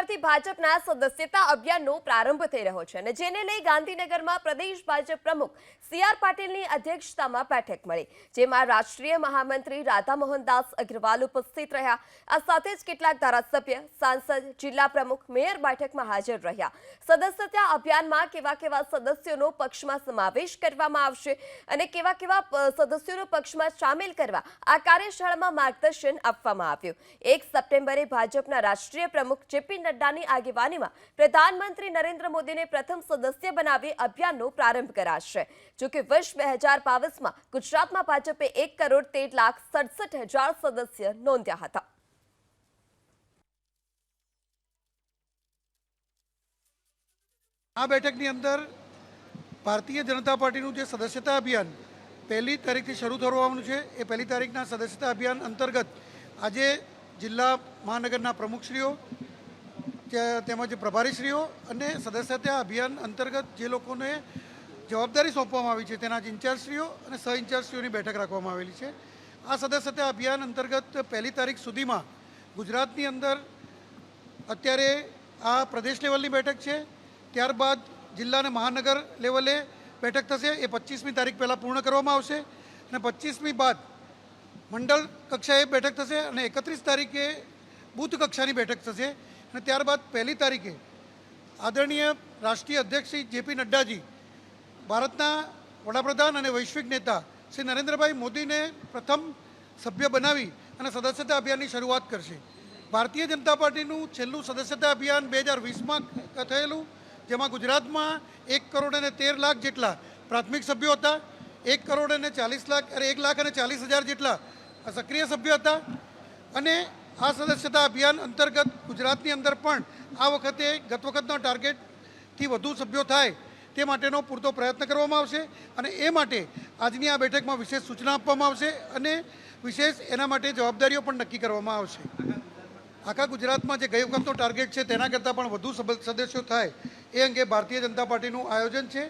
સપ્ટેમ્બરથી ભાજપના સદસ્યતા અભિયાનનો પ્રારંભ થઈ રહ્યો છે અને જેને લઈ ગાંધીનગરમાં પ્રદેશ ભાજપ પ્રમુખ સી.આર. પાટીલની અધ્યક્ષતામાં બેઠક મળી, જેમાં રાષ્ટ્રીય મહામંત્રી રાધા મોહનદાસ અગ્રવાલ ઉપસ્થિત રહ્યા. આ સાથે જ કેટલાક ધારાસભ્ય, સાંસદ, જિલ્લા પ્રમુખ, મેયર બેઠકમાં હાજર રહ્યા. સદસ્યતા અભિયાનમાં કેવા સદસ્યોનો પક્ષમાં સમાવેશ કરવામાં આવશે અને કેવા સદસ્યોનો પક્ષમાં સામેલ કરવા આ કાર્યશાળામાં માર્ગદર્શન આપવામાં આવ્યું. 1 સપ્ટેમ્બરે ભાજપના રાષ્ટ્રીય પ્રમુખ જે.પી. નડ્ડાની આગેવાનીમાં પ્રધાનમંત્રી નરેન્દ્ર મોદીને પ્રથમ સદસ્ય બનાવી અભિયાનનો પ્રારંભ કરાશે. જોકે વર્ષ 2022માં ગુજરાતમાં ભાજપે 1,13,67,000 સદસ્ય નોંધ્યા હતા. આ બેઠકની અંદર ભારતીય જનતા પાર્ટીનું જે સદસ્યતા અભિયાન 1લી તારીખથી શરૂ થવાનું છે, એ 1લી તારીખના સદસ્યતા અભિયાન અંતર્ગત આજે જિલ્લા મહાનગરના પ્રમુખશ્રીઓ તેમજ પ્રભારીશ્રીઓ અને સદસ્યતા અભિયાન અંતર્ગત જે લોકોને જવાબદારી સોંપવામાં આવી છે તેના ઇન્ચાર્જશ્રીઓ અને સહ ઇન્ચાર્જશ્રીઓની બેઠક રાખવામાં આવેલી છે. આ સદસ્યતા અભિયાન અંતર્ગત 1લી તારીખ સુધીમાં ગુજરાતની અંદર અત્યારે આ પ્રદેશ લેવલની બેઠક છે, ત્યારબાદ જિલ્લા અને મહાનગર લેવલે બેઠક થશે. એ 25મી તારીખ પહેલાં પૂર્ણ કરવામાં આવશે અને 25મી બાદ મંડળ કક્ષાએ બેઠક થશે અને 31 તારીખે બૂથ કક્ષાની બેઠક થશે અને ત્યારબાદ 1લી તારીખે આદરણીય રાષ્ટ્રીય અધ્યક્ષ શ્રી જે.પી. નડ્ડાજી ભારતના વડાપ્રધાન અને વૈશ્વિક નેતા શ્રી નરેન્દ્રભાઈ મોદીને પ્રથમ સભ્ય બનાવી અને સદસ્યતા અભિયાનની શરૂઆત કરશે. ભારતીય જનતા પાર્ટીનું છેલ્લું સદસ્યતા અભિયાન 2020માં થયેલું, જેમાં ગુજરાતમાં 1,13,00,000 જેટલા પ્રાથમિક સભ્યો હતા, 1,40,000 જેટલા સક્રિય સભ્યો હતા અને આ સદસ્યતા અભિયાન અંતર્ગત ગુજરાતની અંદર પણ આ વખતે ગત વખતના ટાર્ગેટથી વધુ સભ્યો થાય તે માટેનો પૂરતો પ્રયત્ન કરવામાં આવશે અને એ માટે આજની આ બેઠકમાં વિશેષ સૂચના આપવામાં આવશે અને વિશેષ એના માટે જવાબદારીઓ પણ નક્કી કરવામાં આવશે. આખા ગુજરાતમાં જે ગઈ વખતનો ટાર્ગેટ છે તેના કરતાં પણ વધુ સદસ્યો થાય એ અંગે ભારતીય જનતા પાર્ટીનું આયોજન છે.